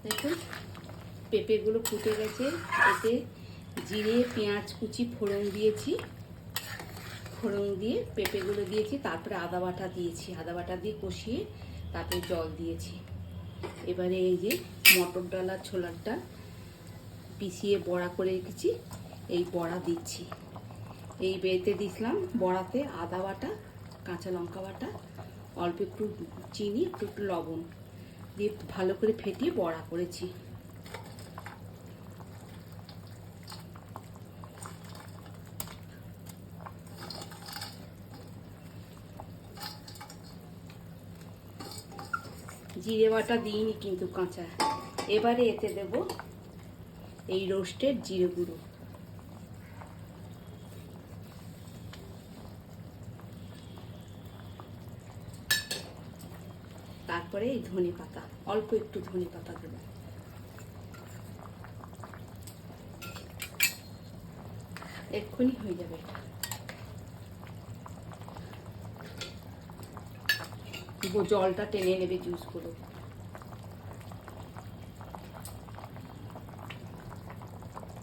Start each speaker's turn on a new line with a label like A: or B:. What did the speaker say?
A: দেখুন পেঁপেগুলো ফুটে গেছে। এতে জিরে পেঁয়াজ কুচি ফোড়ন দিয়েছি, ফোড়ন দিয়ে পেঁপেগুলো দিয়েছি, তারপরে আদা বাটা দিয়েছি, আদা বাটা দিয়ে কষিয়ে তারপরে জল দিয়েছি। এবারে এই যে মটর ডাল আর ছোলার ডাল পিষিয়ে বড়া করে রেখেছি, এই বড়া দিচ্ছি। এই বেতে দিছিলাম বড়াতে আদা বাটা, কাঁচা লঙ্কা বাটা, অল্প একটু চিনি, একটু লবণ দিয়ে ভালো করে ফেটিয়ে বড়া করেছি। জিরে বাটা দিইনি কিন্তু কাঁচা। এবারে এতে দেব এই রোস্টেড জিরে গুঁড়ো, তারপরে এই ধনে পাতা, অল্প একটু ধনে পাতা দেব। এক্ষুনি হয়ে যাবে এটা। জলটা টেনে নেবে জুসগুলো।